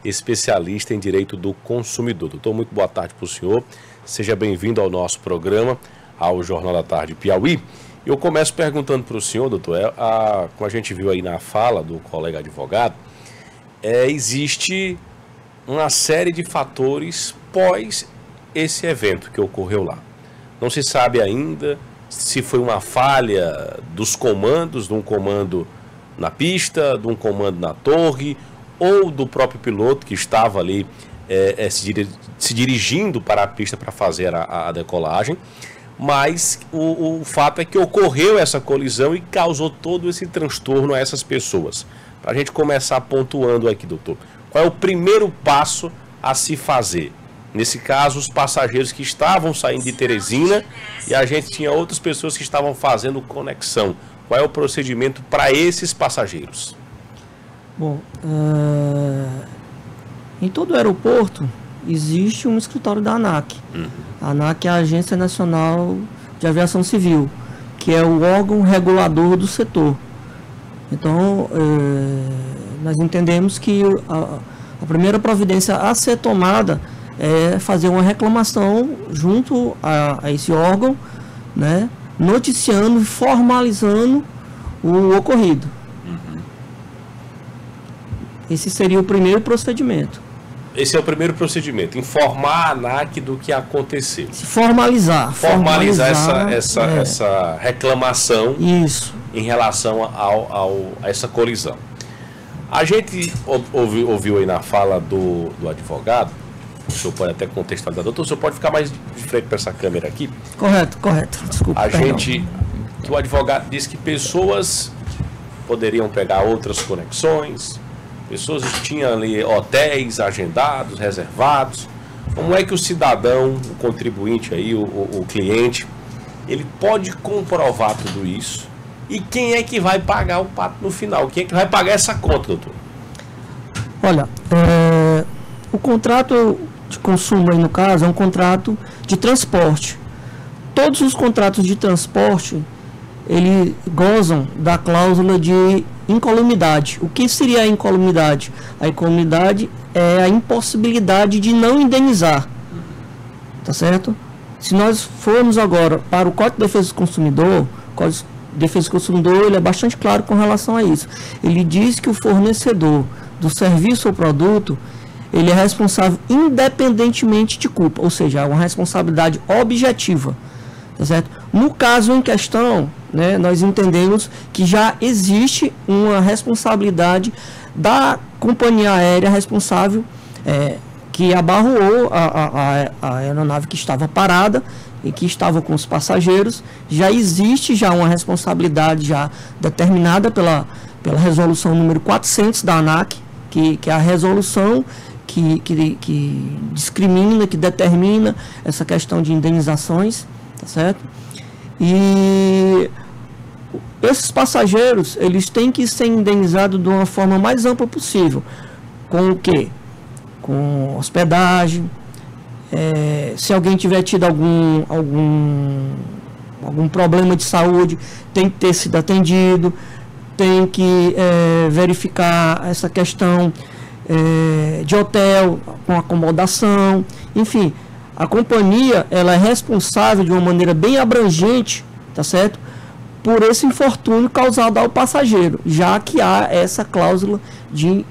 especialista em direito do consumidor. Doutor, muito boa tarde para o senhor. Seja bem-vindo ao nosso programa, ao Jornal da Tarde Piauí. Eu começo perguntando para o senhor, doutor, como a gente viu aí na fala do colega advogado, existe uma série de fatores pós esse evento que ocorreu lá. Não se sabe ainda se foi uma falha dos comandos, de um comando na pista, de um comando na torre, ou do próprio piloto que estava ali se dirigindo para a pista para fazer a decolagem. Mas o fato é que ocorreu essa colisão e causou todo esse transtorno a essas pessoas. Para a gente começar pontuando aqui, doutor, qual é o primeiro passo a se fazer? Nesse caso, os passageiros que estavam saindo de Teresina e a gente tinha outras pessoas que estavam fazendo conexão. Qual é o procedimento para esses passageiros? Bom, em todo aeroporto existe um escritório da ANAC. A ANAC é a Agência Nacional de Aviação Civil, que é o órgão regulador do setor. Então, nós entendemos que a primeira providência a ser tomada é fazer uma reclamação junto a esse órgão, né, noticiando e formalizando o ocorrido. Esse seria o primeiro procedimento. Esse é o primeiro procedimento, informar a ANAC do que aconteceu. Se formalizar. Formalizar essa reclamação. Isso. Em relação a essa colisão. A gente ouviu aí na fala do advogado, o senhor pode até contextualizar, doutor, o senhor pode ficar mais de frente para essa câmera aqui? Correto, desculpa. Que o advogado disse que pessoas poderiam pegar outras conexões, pessoas que tinham ali hotéis agendados, reservados. Como é que o cidadão, o contribuinte aí, o cliente, ele pode comprovar tudo isso? E quem é que vai pagar o pato no final? Quem é que vai pagar essa conta, doutor? Olha, o contrato de consumo aí no caso é um contrato de transporte. Todos os contratos de transporte, eles gozam da cláusula de incolumidade. O que seria a incolumidade? A incolumidade é a impossibilidade de não indenizar. Tá certo? Se nós formos agora para o Código de Defesa do Consumidor, o Código de Defesa do Consumidor, ele é bastante claro com relação a isso. Ele diz que o fornecedor do serviço ou produto, ele é responsável independentemente de culpa, ou seja, é uma responsabilidade objetiva. Tá certo? No caso em questão, né, nós entendemos que já existe uma responsabilidade da companhia aérea responsável, que abarroou a aeronave que estava parada e que estava com os passageiros. Já existe uma responsabilidade já determinada pela resolução número 400 da ANAC, que é a resolução que discrimina, que determina essa questão de indenizações, tá certo? E esses passageiros, eles têm que ser indenizados de uma forma mais ampla possível. Com o quê? Com hospedagem, se alguém tiver tido algum problema de saúde, tem que ter sido atendido, tem que verificar essa questão de hotel, com acomodação, enfim. A companhia, ela é responsável de uma maneira bem abrangente, tá certo? Por esse infortúnio causado ao passageiro, já que há essa cláusula de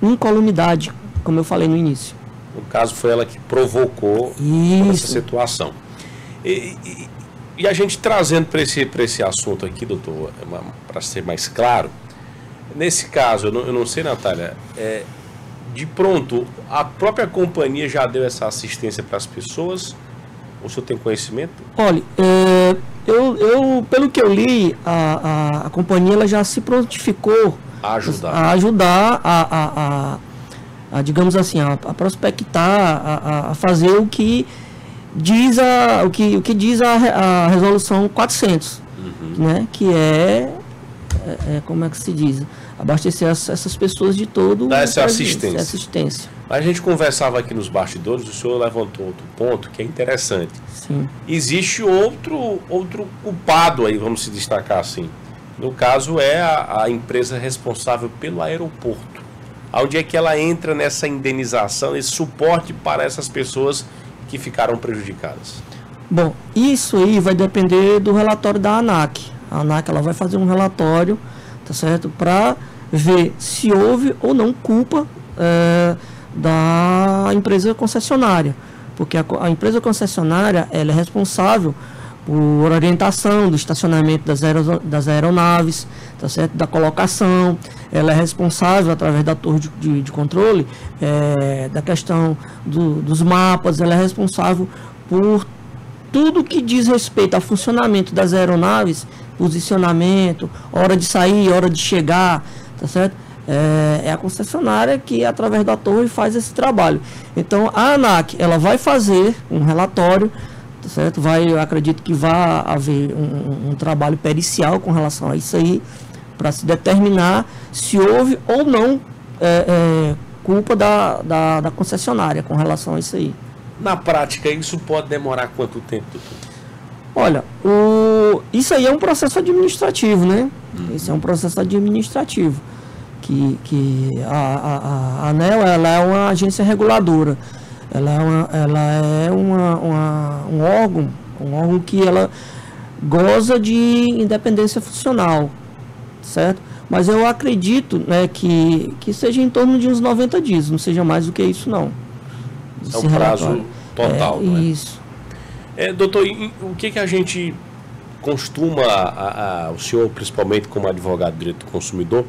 incolumidade, como eu falei no início. No caso, foi ela que provocou essa situação. E a gente trazendo para esse assunto aqui, doutor, para ser mais claro, nesse caso, eu não sei, Natália, de pronto, a própria companhia já deu essa assistência para as pessoas? O senhor tem conhecimento? Olha, pelo que eu li, a companhia ela já se prontificou a ajudar, digamos assim, a prospectar, a fazer o que diz a resolução 400, né, que como é que se diz? Abastecer essas pessoas de todo... Dar essa assistência. A gente conversava aqui nos bastidores, o senhor levantou outro ponto que é interessante. Sim. Existe outro culpado aí, vamos se destacar assim. No caso, é a empresa responsável pelo aeroporto. Onde é que ela entra nessa indenização, esse suporte para essas pessoas que ficaram prejudicadas? Bom, isso aí vai depender do relatório da ANAC. A ANAC ela vai fazer um relatório, tá certo? Para ver se houve ou não culpa da empresa concessionária. Porque a empresa concessionária ela é responsável por orientação do estacionamento das aeronaves, tá certo? Da colocação, ela é responsável através da torre de controle da questão dos mapas, ela é responsável por tudo que diz respeito ao funcionamento das aeronaves, posicionamento, hora de sair, hora de chegar, tá certo? É a concessionária que através da torre faz esse trabalho. Então a ANAC ela vai fazer um relatório, certo? Eu acredito que vai haver um trabalho pericial com relação a isso aí, para se determinar se houve ou não culpa da concessionária com relação a isso aí. Na prática, isso pode demorar quanto tempo, doutor? Olha, isso aí é um processo administrativo, né? Isso é um processo administrativo. Que a ANEEL ela é uma agência reguladora. Ela é um órgão que ela goza de independência funcional, certo? Mas eu acredito, né, que seja em torno de uns 90 dias, não seja mais do que isso, não. É um prazo total, não é? Isso. Doutor, o que a gente costuma, o senhor principalmente como advogado de direito do consumidor,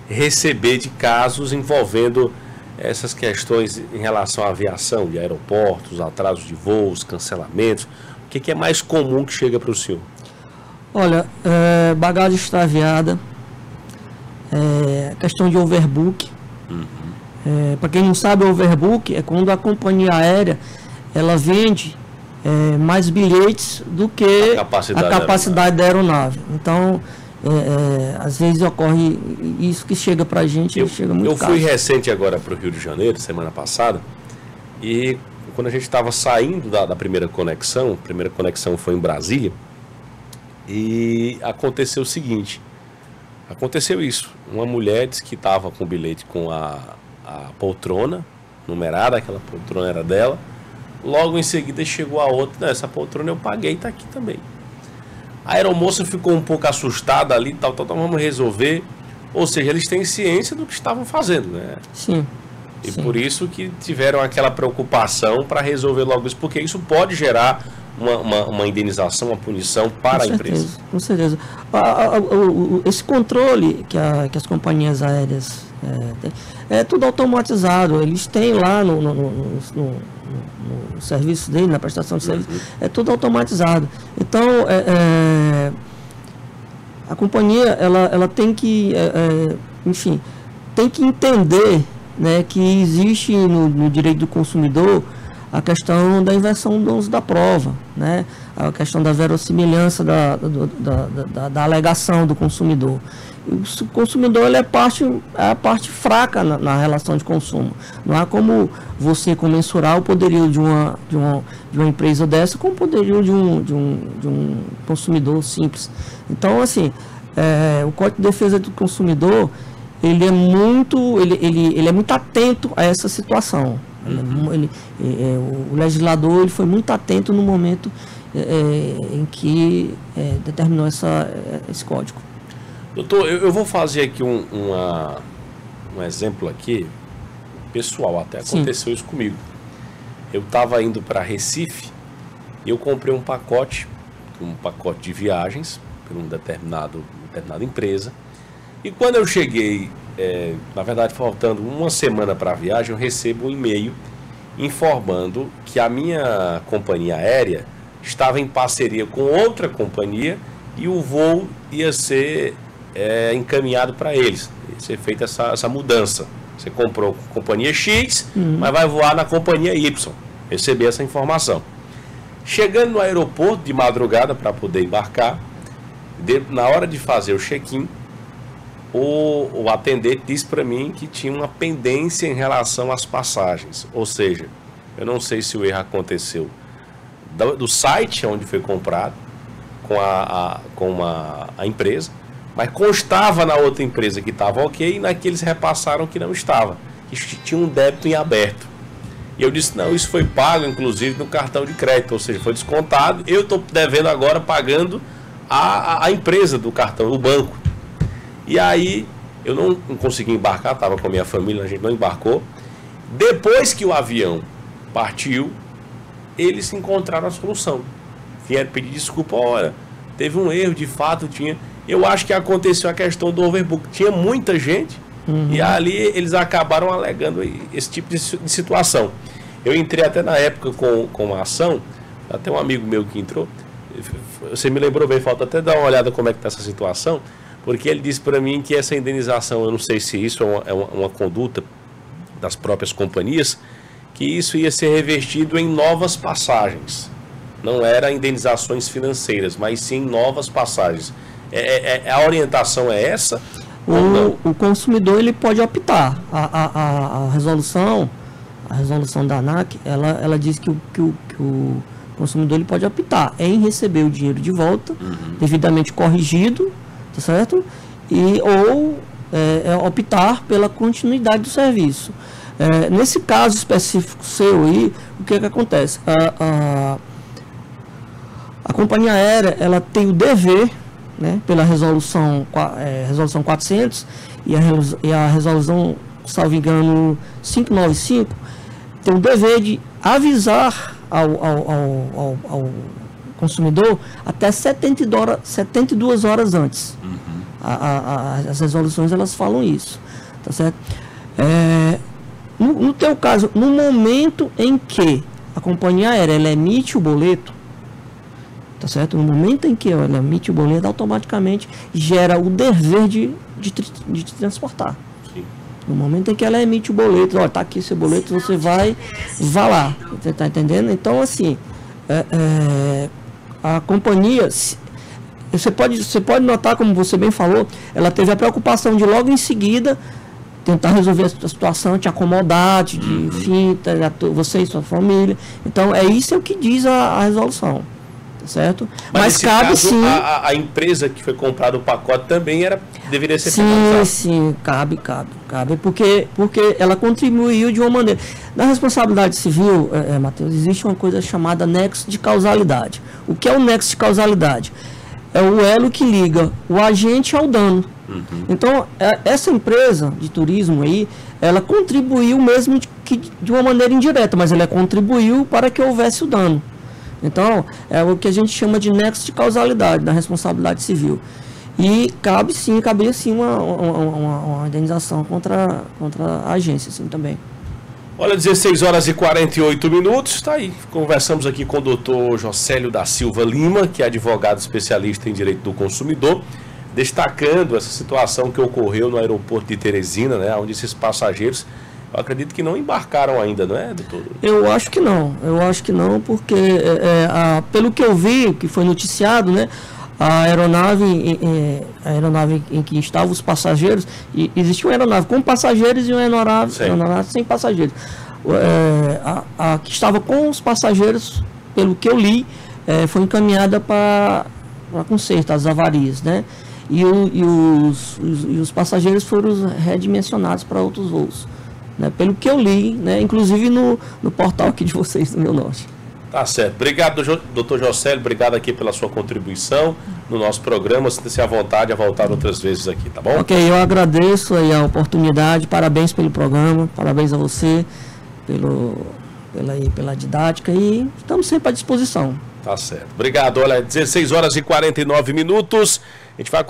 receber de casos envolvendo essas questões em relação à aviação, de aeroportos, atrasos de voos, cancelamentos? O que é mais comum que chega para o senhor? Olha, bagagem extraviada, questão de overbook. Para quem não sabe, o overbook é quando a companhia aérea ela vende mais bilhetes do que a capacidade da aeronave. Então, às vezes ocorre isso que chega para a gente, chega muito caro. Eu fui recente agora para o Rio de Janeiro, semana passada, e quando a gente estava saindo da primeira conexão, a primeira conexão foi em Brasília, e aconteceu o seguinte, aconteceu isso, uma mulher disse que estava com o bilhete com a poltrona numerada, aquela poltrona era dela, logo em seguida chegou a outra, essa poltrona eu paguei, está aqui também. A aeromoça ficou um pouco assustada ali, tal, vamos resolver. Ou seja, eles têm ciência do que estavam fazendo, né? Sim. E por isso que tiveram aquela preocupação para resolver logo isso, porque isso pode gerar uma indenização, uma punição para a empresa. Com certeza. Esse controle que as companhias aéreas têm, é tudo automatizado. Eles têm lá no serviço dele, na prestação de serviço, é tudo automatizado. Então, a companhia, ela tem que, enfim, tem que entender, né, que existe no direito do consumidor a questão da inversão do uso da prova, né, a questão da verossimilhança da alegação do consumidor. O consumidor ele é a parte fraca na relação de consumo. Não há como você comensurar o poderio de uma empresa dessa com o poderio de um consumidor simples. Então, assim, o Código de Defesa do Consumidor ele é muito atento a essa situação. O legislador ele foi muito atento no momento em que determinou esse código. Doutor, eu vou fazer aqui um exemplo aqui, pessoal, até aconteceu isso comigo. Eu estava indo para Recife e eu comprei um pacote de viagens por uma determinada empresa. E quando eu cheguei, na verdade faltando uma semana para a viagem, eu recebo um e-mail informando que a minha companhia aérea estava em parceria com outra companhia e o voo ia ser encaminhado para eles, ia ser feita essa mudança. Você comprou com companhia X, mas vai voar na companhia Y. Recebi essa informação. Chegando no aeroporto de madrugada para poder embarcar, na hora de fazer o check-in, o atendente disse para mim que tinha uma pendência em relação às passagens. Ou seja, eu não sei se o erro aconteceu do site onde foi comprado com a empresa, mas constava na outra empresa que estava ok, e na que eles repassaram que não estava. que tinha um débito em aberto. E eu disse, não, isso foi pago, inclusive, no cartão de crédito, ou seja, foi descontado. Eu estou devendo agora, pagando a empresa do cartão, o banco. E aí, eu não consegui embarcar, estava com a minha família, a gente não embarcou. Depois que o avião partiu, eles encontraram a solução. Vieram pedir desculpa, olha, teve um erro, de fato tinha. Eu acho que aconteceu a questão do overbook. Tinha muita gente, e ali eles acabaram alegando esse tipo de situação. Eu entrei até na época com uma ação, até um amigo meu que entrou, você me lembrou bem, falta até dar uma olhada como é que está essa situação, porque ele disse para mim que essa indenização, eu não sei se isso é uma conduta das próprias companhias, que isso ia ser revestido em novas passagens. Não era indenizações financeiras, mas sim novas passagens. A orientação é essa? O consumidor ele pode optar. A resolução da ANAC, ela diz que o consumidor ele pode optar em receber o dinheiro de volta, devidamente corrigido, tá certo? Ou optar pela continuidade do serviço. Nesse caso específico seu aí, o que acontece? A companhia aérea ela tem o dever, né, pela resolução 400 e a resolução, salvo engano, 595, tem o dever de avisar ao consumidor até 72 horas antes. As resoluções elas falam isso, tá certo? No teu caso, no momento em que a companhia aérea ela emite o boleto, tá certo? No momento em que ela emite o boleto, automaticamente gera o dever de te transportar. Sim. No momento em que ela emite o boleto, ó, tá aqui seu boleto, você vai lá. Você tá entendendo? Então, assim, a companhia, você pode notar, como você bem falou, ela teve a preocupação de logo em seguida tentar resolver a situação, te acomodar, enfim, você e sua família. Então, isso é o que diz a resolução. Certo? Mas cabe caso, sim. A empresa que foi comprada o pacote também deveria ser penalizada. Sim, cabe, porque ela contribuiu de uma maneira. Na responsabilidade civil, Matheus, existe uma coisa chamada nexo de causalidade. O que é o nexo de causalidade? É o elo que liga o agente ao dano. Então, essa empresa de turismo aí, ela contribuiu mesmo que de uma maneira indireta, mas ela contribuiu para que houvesse o dano. Então, é o que a gente chama de nexo de causalidade da responsabilidade civil. E cabia sim uma indenização contra a agência, sim, também. Olha, 16 horas e 48 minutos, está aí. Conversamos aqui com o doutor Jocélio da Silva Lima, que é advogado especialista em direito do consumidor, destacando essa situação que ocorreu no aeroporto de Teresina, né, onde esses passageiros, eu acredito que não embarcaram ainda, não é, doutor? Eu acho que não, porque pelo que eu vi, que foi noticiado, né, a aeronave em que estavam os passageiros, e existia uma aeronave com passageiros e uma aeronave sem passageiros. A que estava com os passageiros, pelo que eu li, foi encaminhada para conserto, as avarias, né? E os passageiros foram redimensionados para outros voos. Né, pelo que eu li, né, inclusive no portal aqui de vocês, do Meu Norte. Tá certo. Obrigado, doutor Jocélio, obrigado aqui pela sua contribuição no nosso programa. Sinta-se à vontade a voltar outras vezes aqui, tá bom? Ok, eu agradeço aí a oportunidade, parabéns pelo programa, parabéns a você pela didática e estamos sempre à disposição. Tá certo. Obrigado. Olha, 16 horas e 49 minutos. A gente vai